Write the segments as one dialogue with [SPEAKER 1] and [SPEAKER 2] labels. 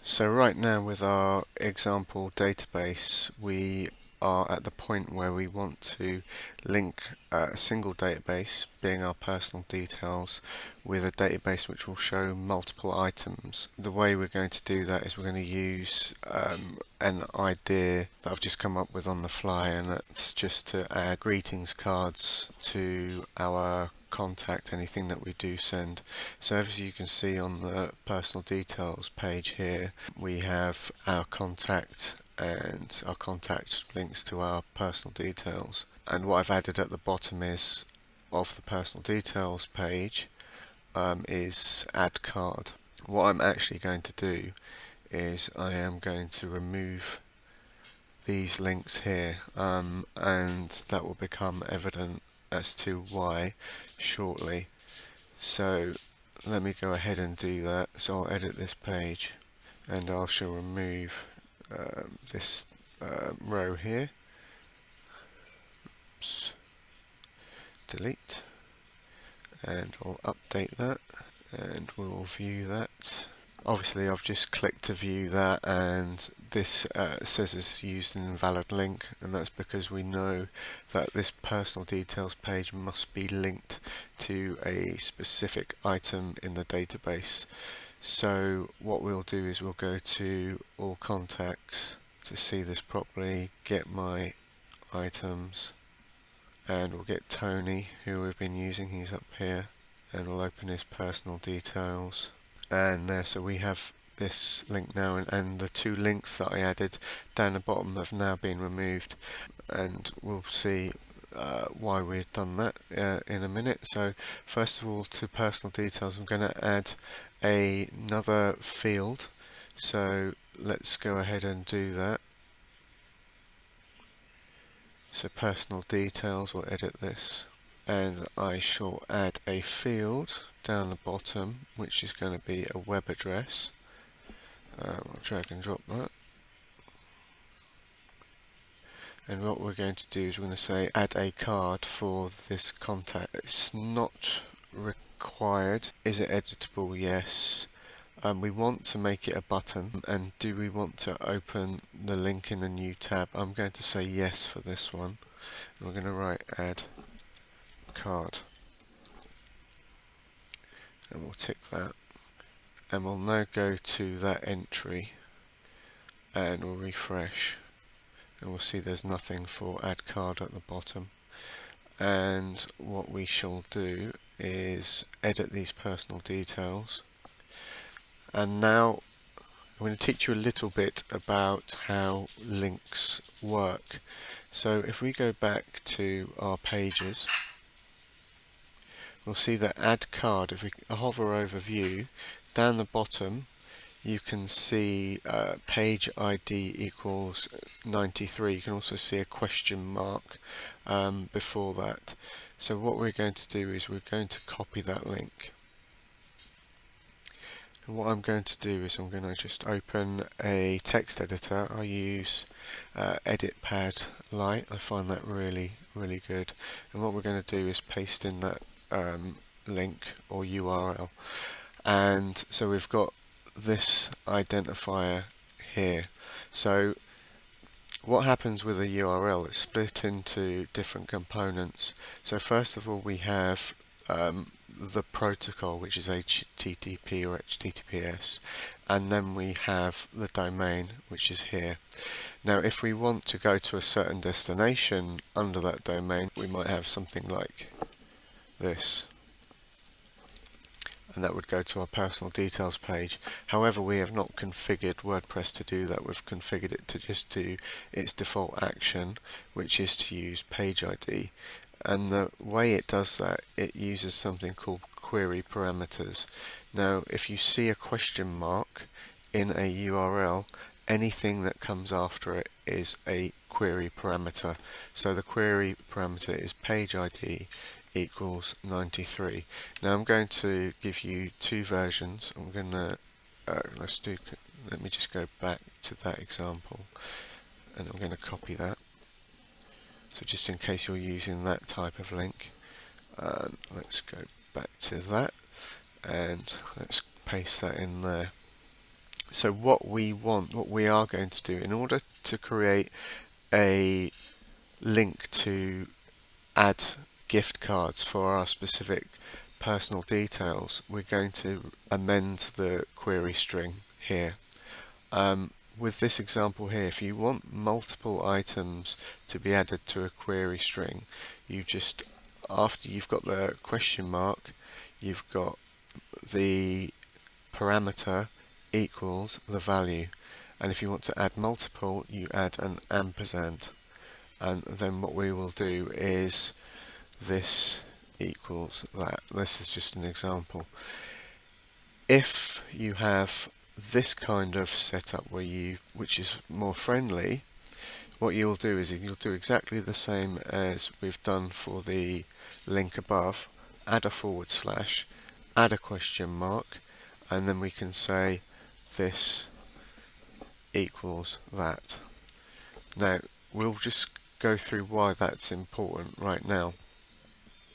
[SPEAKER 1] So right now with our example database, we are at the point where we want to link a single database, being our personal details, with a database which will show multiple items. The way we're going to do that is we're going to use an idea that I've just come up with on the fly, and that's just to add greetings cards to our contact, anything that we do send. So as you can see on the personal details page here, we have our contact, and our contact links to our personal details. And what I've added at the bottom is of the personal details page is add card. What I'm actually going to do is I am going to remove these links here, and that will become evident as to why shortly. So let me go ahead and do that. So I'll edit this page and I shall remove this row here. Oops. Delete, and I'll update that and we'll view that. Obviously I've just clicked to view that, and this says it's used an invalid link, and that's because we know that this personal details page must be linked to a specific item in the database. So what we'll do is we'll go to all contacts to see this properly, get my items, and we'll get Tony, who we've been using. He's up here, and we'll open his personal details, and there, so we have this link now, and the two links that I added down the bottom have now been removed, and we'll see why we've done that in a minute. So first of all, to personal details, I'm going to add another field, so let's go ahead and do that. So personal details, we'll edit this, and I shall add a field down the bottom which is going to be a web address. I'll drag and drop that, and what we're going to do is we're going to say add a card for this contact. It's not required. Is it editable? Yes. We want to make it a button, and do we want to open the link in a new tab? I'm going to say yes for this one. And we're going to write add card, and we'll tick that, and we'll now go to that entry and we'll refresh, and we'll see there's nothing for add card at the bottom. And what we shall do is edit these personal details, and now I'm going to teach you a little bit about how links work. So if we go back to our pages, we'll see that add card, if we hover over view, down the bottom you can see page ID equals 93. You can also see a question mark before that. So what we're going to do is we're going to copy that link. And what I'm going to do is I'm going to just open a text editor. I use EditPad Lite. I find that really good. And what we're going to do is paste in that link or URL. And so we've got this identifier here. So what happens with a URL? It's split into different components. So first of all, we have the protocol, which is HTTP or HTTPS, and then we have the domain, which is here. Now if we want to go to a certain destination under that domain, we might have something like this, and that would go to our personal details page. However, we have not configured WordPress to do that. We've configured it to just do its default action, which is to use page ID. And the way it does that, it uses something called query parameters. Now, if you see a question mark in a URL, anything that comes after it is a query parameter. So the query parameter is page ID equals 93. Now I'm going to give you two versions. I'm going to let me just go back to that example, and I'm going to copy that. So just in case you're using that type of link, let's go back to that and let's paste that in there. So what we are going to do in order to create a link to add gift cards for our specific personal details, we're going to amend the query string here. With this example here, if you want multiple items to be added to a query string, you just, after you've got the question mark, you've got the parameter equals the value. And if you want to add multiple, you add an ampersand. And then what we will do is this equals that. This is just an example. If you have this kind of setup which is more friendly, what you'll do is you'll do exactly the same as we've done for the link above. Add a forward slash, add a question mark, and then we can say this equals that. Now we'll just go through why that's important right now.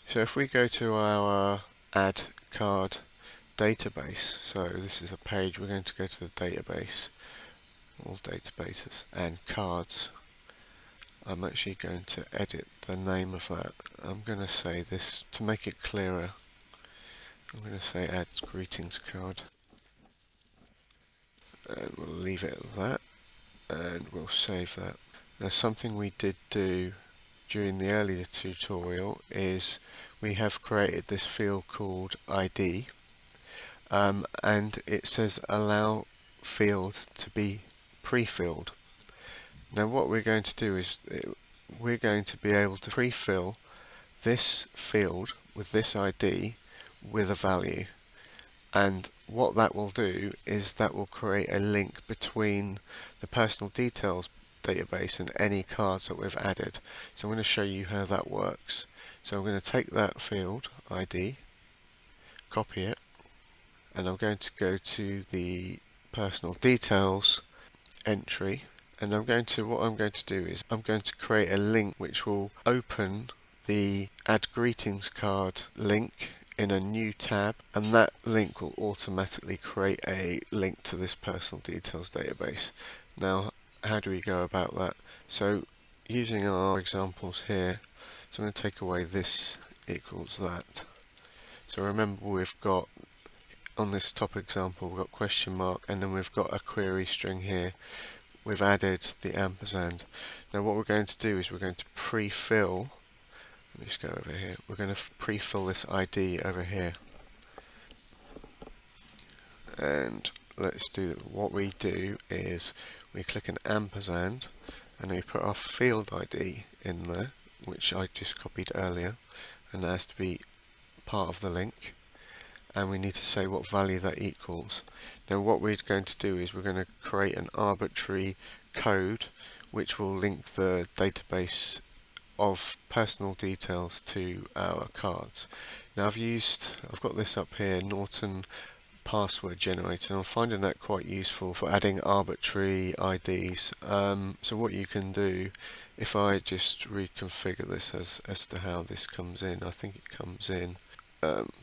[SPEAKER 1] So if we go to our add card database, so this is a page, we're going to go to the database, all databases, and cards. I'm actually going to edit the name of that. I'm going to say this, to make it clearer, I'm going to say add greetings card. And we'll leave it at that, and we'll save that. Now something we did do during the earlier tutorial is we have created this field called ID, and it says allow field to be pre-filled. Now what we're going to do is we're going to be able to pre-fill this field with this ID with a value, and what that will do is that will create a link between the personal details database and any cards that we've added. So I'm going to show you how that works. So I'm going to take that field ID, copy it, and I'm going to go to the personal details entry, and what I'm going to do is I'm going to create a link which will open the add greetings card link in a new tab, and that link will automatically create a link to this personal details database. Now how do we go about that? So using our examples here, so I'm going to take away this equals that. So remember, we've got on this top example we've got question mark, and then we've got a query string here. We've added the ampersand. Now what we're going to do is we're going to pre-fill, let me just go over here, we're going to pre-fill this ID over here. And let's do, what we do is we click an ampersand and we put our field ID in there, which I just copied earlier, and that has to be part of the link, and we need to say what value that equals. Now what we're going to do is we're going to create an arbitrary code which will link the database of personal details to our cards. Now I've got this up here, Norton password generator, and I'm finding that quite useful for adding arbitrary IDs. So what you can do, if I just reconfigure this as to how this comes in, I think it comes in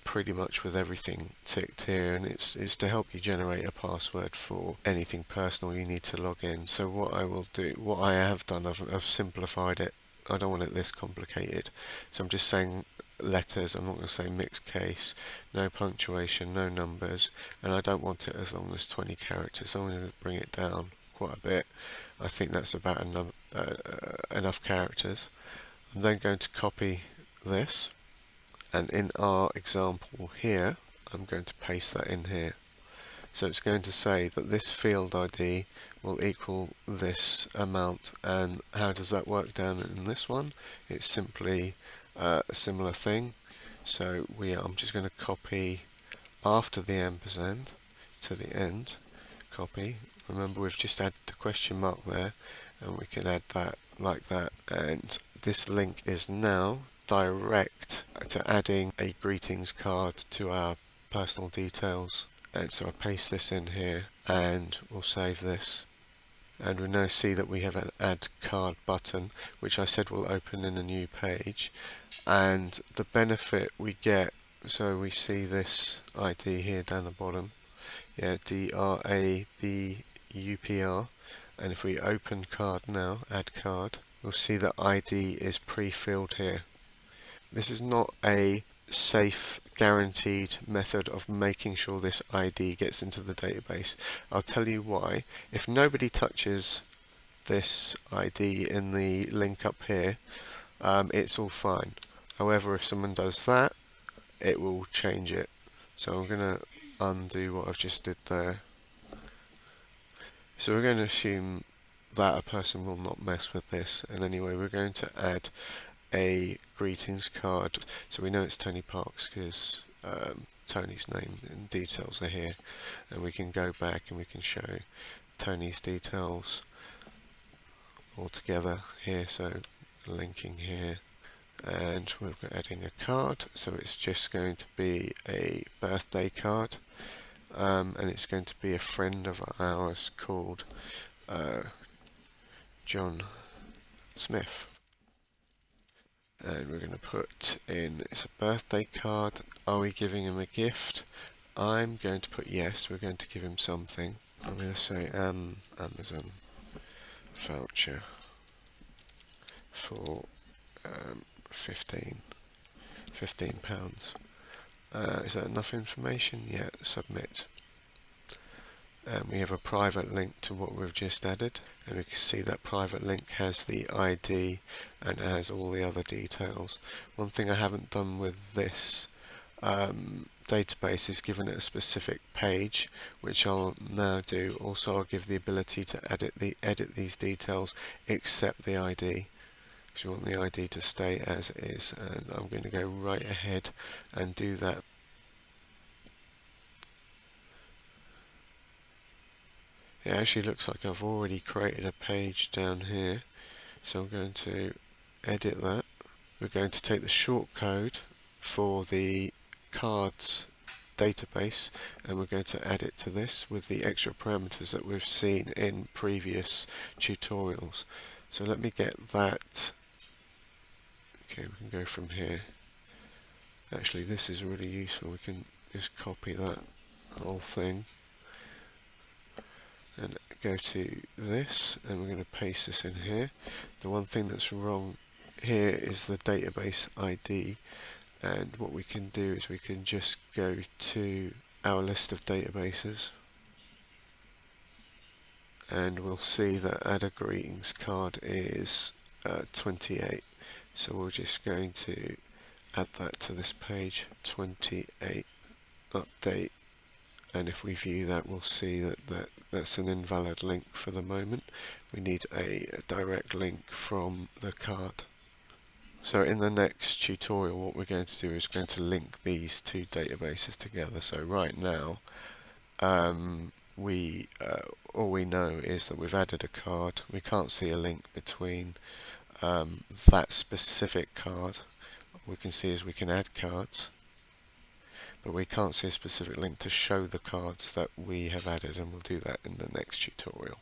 [SPEAKER 1] pretty much with everything ticked here, and it's to help you generate a password for anything personal you need to log in. So what I have done, I've simplified it. I don't want it this complicated, so I'm just saying letters. I'm not going to say mixed case, no punctuation, no numbers, and I don't want it as long as 20 characters. So I'm going to bring it down quite a bit. I think that's about enough characters. I'm then going to copy this, and in our example here I'm going to paste that in here. So it's going to say that this field ID will equal this amount. And how does that work down in this one? It's simply a similar thing. So I'm just going to copy after the ampersand to the end, copy. Remember, we've just added the question mark there, and we can add that like that, and this link is now direct to adding a greetings card to our personal details. And so I paste this in here, and we'll save this, and we now see that we have an add card button, which I said will open in a new page. And the benefit we get, so we see this ID here down the bottom, Yeah, DRABUPR. And if we open card now, add card, we'll see that ID is pre-filled here. This is not a safe, guaranteed method of making sure this ID gets into the database. I'll tell you why. If nobody touches this ID in the link up here, it's all fine. However, if someone does that, it will change it. So I'm going to undo what I've just did there. So we're going to assume that a person will not mess with this, and anyway we're going to add a greetings card. So we know it's Tony Parks because Tony's name and details are here, and we can go back and we can show Tony's details all together here. So linking here, and we're adding a card, so it's just going to be a birthday card, and it's going to be a friend of ours called John Smith. And we're going to put in, it's a birthday card, are we giving him a gift? I'm going to put yes, we're going to give him something. I'm going to say Amazon voucher for £15. Is that enough information? Yeah, submit. And we have a private link to what we've just added, and we can see that private link has the ID and has all the other details. One thing I haven't done with this database is given it a specific page, which I'll now do. Also, I'll give the ability to edit these details except the ID, because you want the ID to stay as is, and I'm going to go right ahead and do that. It actually looks like I've already created a page down here, so I'm going to edit that. We're going to take the shortcode for the cards database, and we're going to add it to this with the extra parameters that we've seen in previous tutorials. So let me get that. Okay, we can go from here. Actually, this is really useful. We can just copy that whole thing and go to this, and we're going to paste this in here. The one thing that's wrong here is the database ID, and what we can do is we can just go to our list of databases, and we'll see that add a greetings card is 28, so we're just going to add that to this page, 28 update. And if we view that, we'll see that that's an invalid link for the moment. We need a direct link from the card. So in the next tutorial, what we're going to do is going to link these two databases together. So right now, all we know is that we've added a card. We can't see a link between that specific card. What we can see is we can add cards, but we can't see a specific link to show the cards that we have added, and we'll do that in the next tutorial.